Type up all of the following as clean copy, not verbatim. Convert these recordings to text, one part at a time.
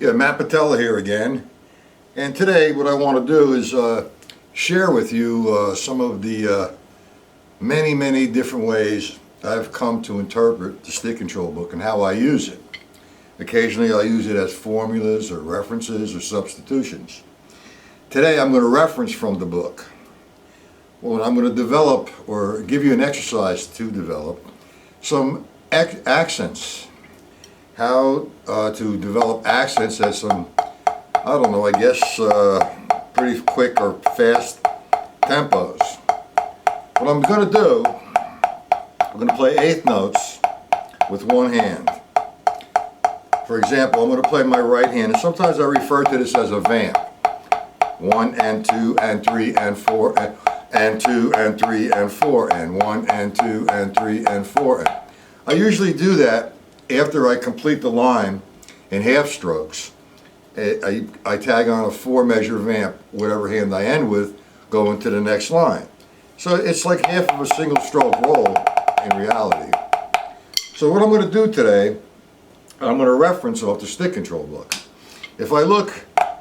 Yeah, Matt Patella here again, and today what I want to do is share with you some of the many different ways I've come to interpret the stick control book and how I use it. Occasionally I'll use it as formulas or references or substitutions. Today I'm going to reference from the book. Well, I'm going to develop or give you an exercise to develop some accents. How to develop accents at some, I don't know, I guess pretty quick or fast tempos. What I'm going to do, I'm going to play eighth notes with one hand. For example, I'm going to play my right hand, and sometimes I refer to this as a vamp. 1 and 2 and 3 and 4 and 2 and 3 and 4 and 1 and 2 and 3 and 4. I usually do that after I complete the line in half strokes. I tag on a 4-measure vamp, whatever hand I end with, going to the next line. So it's like half of a single stroke roll in reality. So what I'm going to do today, I'm going to reference off the stick control book. If I look,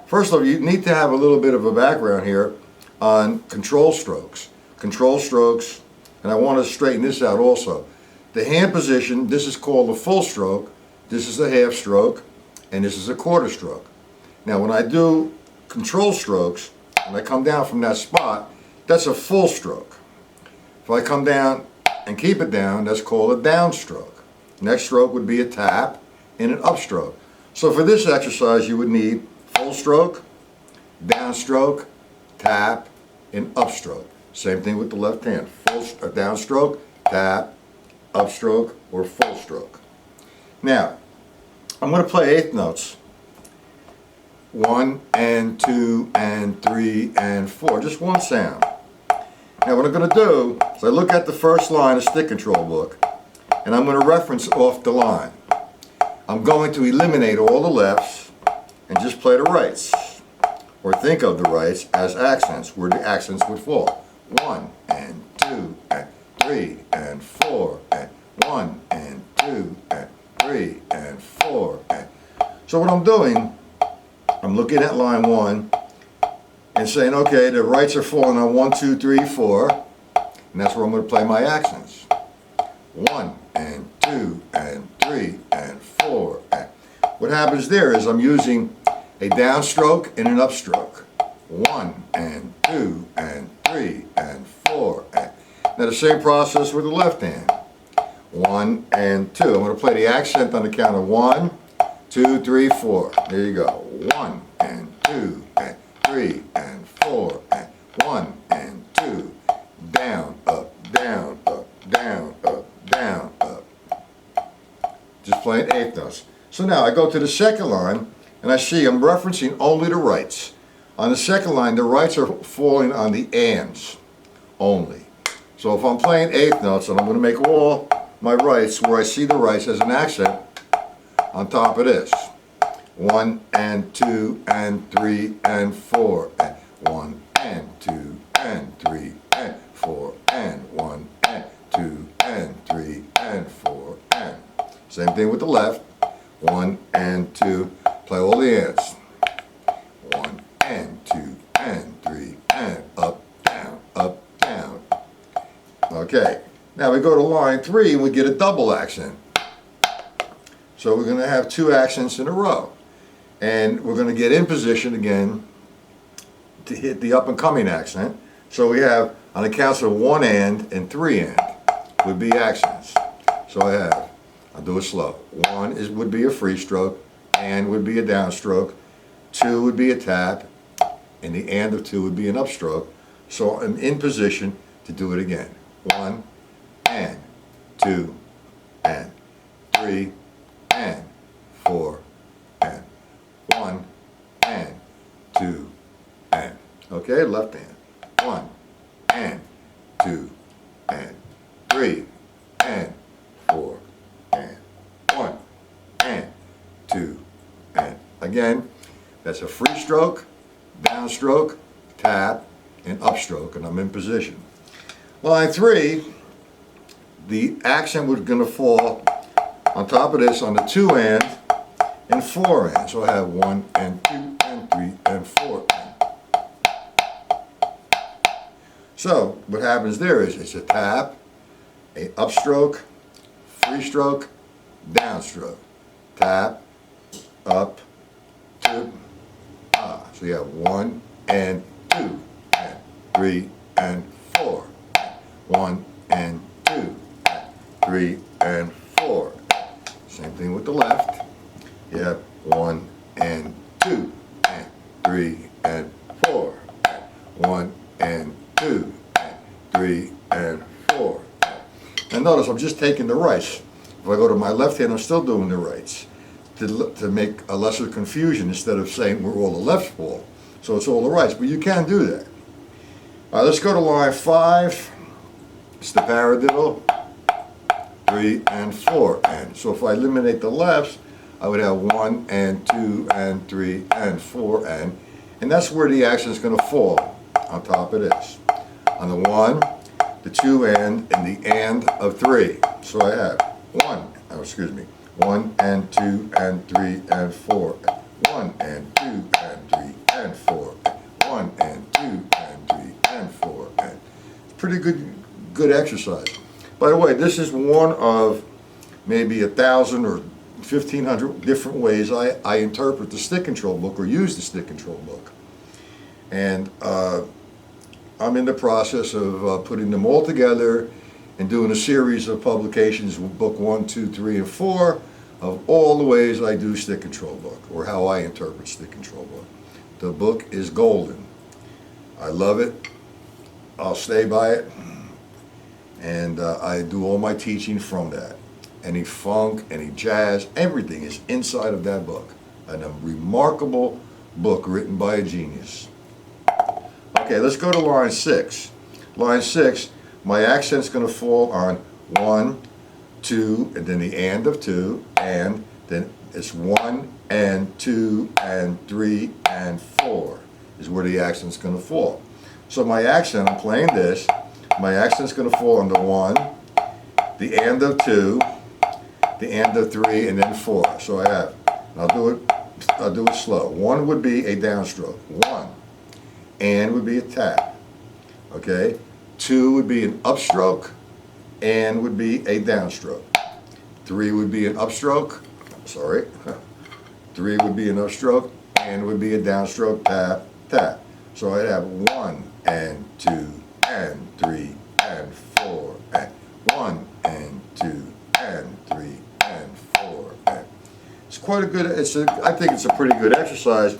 first of all, you need to have a little bit of a background here on control strokes. Control strokes, and I want to straighten this out also. The hand position, this is called a full stroke, this is a half stroke, and this is a quarter stroke. Now when I do control strokes, when I come down from that spot, that's a full stroke. If I come down and keep it down, that's called a downstroke. Next stroke would be a tap and an upstroke. So for this exercise you would need full stroke, downstroke, tap, and upstroke. Same thing with the left hand. Full downstroke, tap, upstroke, or full stroke. Now, I'm going to play eighth notes. 1 and 2 and 3 and 4. Just one sound. Now what I'm going to do is I look at the first line of stick control book, and I'm going to reference off the line. I'm going to eliminate all the lefts and just play the rights. Or think of the rights as accents, where the accents would fall. 1 and 2 and 3 and 4 and 1 and 2 and 3 and 4 and. So what I'm doing, I'm looking at line 1 and saying, okay, the rights are falling on 1, 2, 3, 4, and that's where I'm going to play my accents. 1 and 2 and 3 and 4 and. What happens there is I'm using a downstroke and an upstroke. 1 and 2 and 3 and 4 and. Now the same process with the left hand. 1 and 2. I'm going to play the accent on the count of 1, 2, 3, 4. There you go. 1 and 2 and 3 and 4 and 1 and 2. Down, up, down, up, down, up, down, up. Just playing eighth notes. So now I go to the second line and I see I'm referencing only the rights. On the second line, the rights are falling on the ands only. So if I'm playing eighth notes, and I'm going to make all my rights where I see the rights as an accent on top of this. 1 and 2 and 3 and 4 and 1 and 2 and 3 and 4 and 1 and 2 and 3 and 4 and. Same thing with the left. 1 and 2. Play all the ands. 1 and 2 and 3 and up, down, up, down. Okay, now we go to line 3 and we get a double accent. So we're going to have 2 accents in a row. And we're going to get in position again to hit the up and coming accent. So we have on the counts of 1 and 3 and would be accents. So I'll do it slow. 1 would be a free stroke, and would be a downstroke, 2 would be a tap, and the and of 2 would be an upstroke. So I'm in position to do it again. 1 and 2 and 3 and 4 and 1 and 2 and. Okay, left hand. 1 and 2 and 3 and 4 and 1 and 2 and. Again, that's a free stroke, downstroke, tap, and upstroke, and I'm in position. Line 3, the accent was going to fall on top of this on the 2 and and 4 and. So I have 1 and 2 and 3 and 4 and. So what happens there is it's a tap, a upstroke, free stroke, downstroke. Tap, up, 2, ah. So you have 1 and 2 and 3 and 4. 1 and 2 and 3 and 4. Same thing with the left. You have 1 and 2 and 3 and 4. 1 and 2 and 3 and 4. And notice I'm just taking the rights. If I go to my left hand, I'm still doing the rights to make a lesser confusion instead of saying where all the lefts fall. So it's all the rights, but you can do that. All right, let's go to line 5. It's the paradiddle, 3 and 4 and. So if I eliminate the lefts, I would have 1 and 2 and 3 and 4 and that's where the accent is going to fall on top of this. On the 1, the 2 and the and of 3. So I have 1 and 2 and 3 and 4. 1 and 2 and 3 and 4. 1 and 2 and 3 and 4 and. It's pretty good exercise. By the way, this is one of maybe 1,000 or 1,500 different ways I interpret the stick control book or use the stick control book. And I'm in the process of putting them all together and doing a series of publications with book 1, 2, 3, and 4 of all the ways I do stick control book or how I interpret stick control book. The book is golden. I love it. I'll stay by it. And I do all my teaching from that. Any funk, any jazz, everything is inside of that book. And a remarkable book written by a genius. Okay, let's go to line 6. Line 6, my accent's going to fall on 1, 2, and then the and of 2, and then it's 1 and 2 and 3 and 4 is where the accent's going to fall. So my accent, I'm playing this, my accent's going to fall on the 1, the and of 2, the and of 3, and then 4. So I have, I'll do it slow. 1 would be a downstroke. 1. And would be a tap. Okay? 2 would be an upstroke. And would be a downstroke. 3 would be an upstroke. Sorry. 3 would be an upstroke. And would be a downstroke. Tap, tap. So I'd have 1 and 2 and 3 and 4 and 1 and 2 and 3 and 4 and. It's quite a good, I think it's a pretty good exercise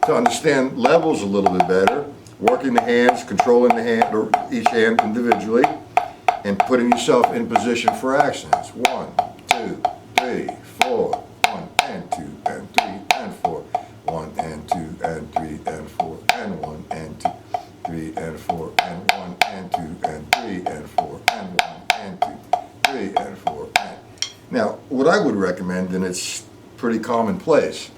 to understand levels a little bit better, working the hands, controlling the hand, or each hand individually, and putting yourself in position for accents. 1, 2, 3, 4, 1 and 2 and 3 and 4, 1 and 2 and 3 and 4, and 1 and 2, 3 and 4, and 1 and 2 and 3 and 4, and 1 and 2, 3 and 4 and. Now, what I would recommend, and it's pretty commonplace,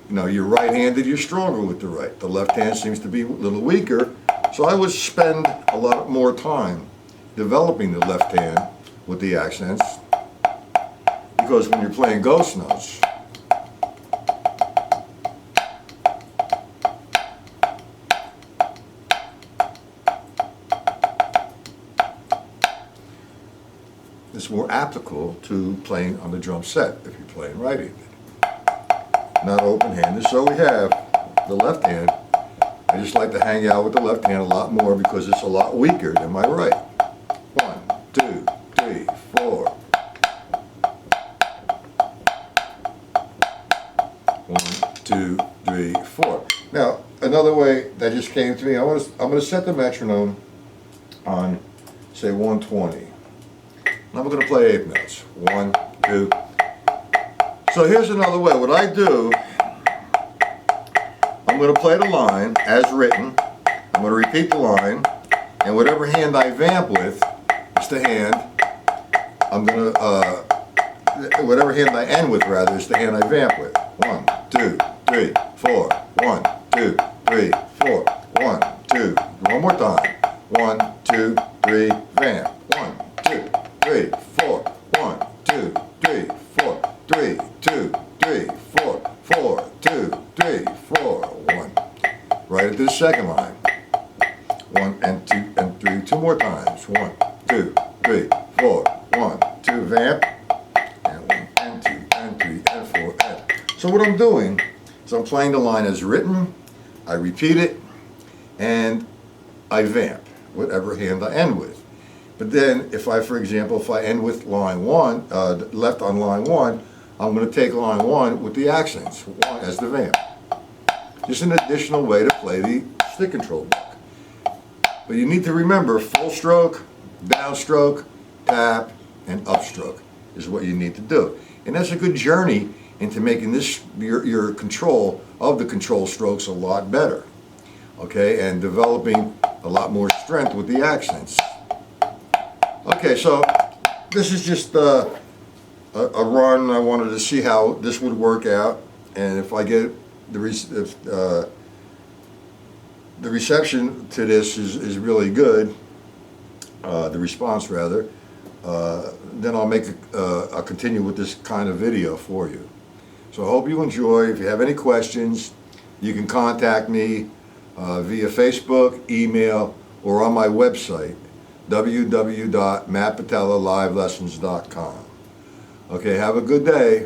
you know, you're right-handed, you're stronger with the right. The left hand seems to be a little weaker, so I would spend a lot more time developing the left hand with the accents, because when you're playing ghost notes, it's more applicable to playing on the drum set if you're playing right-handed. Not open-handed. So we have the left hand. I just like to hang out with the left hand a lot more because it's a lot weaker than my right. 1, 2, 3, 4. 1, 2, 3, 4. Now, another way that just came to me, I'm going to set the metronome on, say, 120. And I'm going to play 8 notes. 1, 2. So here's another way. What I do, I'm going to play the line as written. I'm going to repeat the line, and whatever hand I vamp with, it's the hand. I'm going to, whatever hand I end with, rather, is the hand I vamp with. 1, 2, 3, 4. 1, 2, 3, 4. 1, 2. One more time. 1, 2, 3, vamp. 1, 2, 3, 4. 1, 2, 3, 4. 3, 2, 3, 4. to the second line. 1 and 2 and 3, 2 more times. 1, 2, 3, 4, 1, 2, vamp, and 1 and 2 and 3 and 4 and. So what I'm doing is I'm playing the line as written, I repeat it, and I vamp, whatever hand I end with. But then if I, for example, if I end with line 1, left on line 1, I'm going to take line 1 with the accents, 1 as the vamp. Just an additional way to play the stick control book. But you need to remember full stroke, downstroke, tap, and upstroke is what you need to do. And that's a good journey into making this your control of the control strokes a lot better. Okay, and developing a lot more strength with the accents. Okay, so this is just a run. I wanted to see how this would work out, and if I get the reception to this is really good, the response rather, then I'll I'll continue with this kind of video for you. So I hope you enjoy. If you have any questions, you can contact me via Facebook, email, or on my website, www.mattpatellallivelessons.com. Okay, have a good day.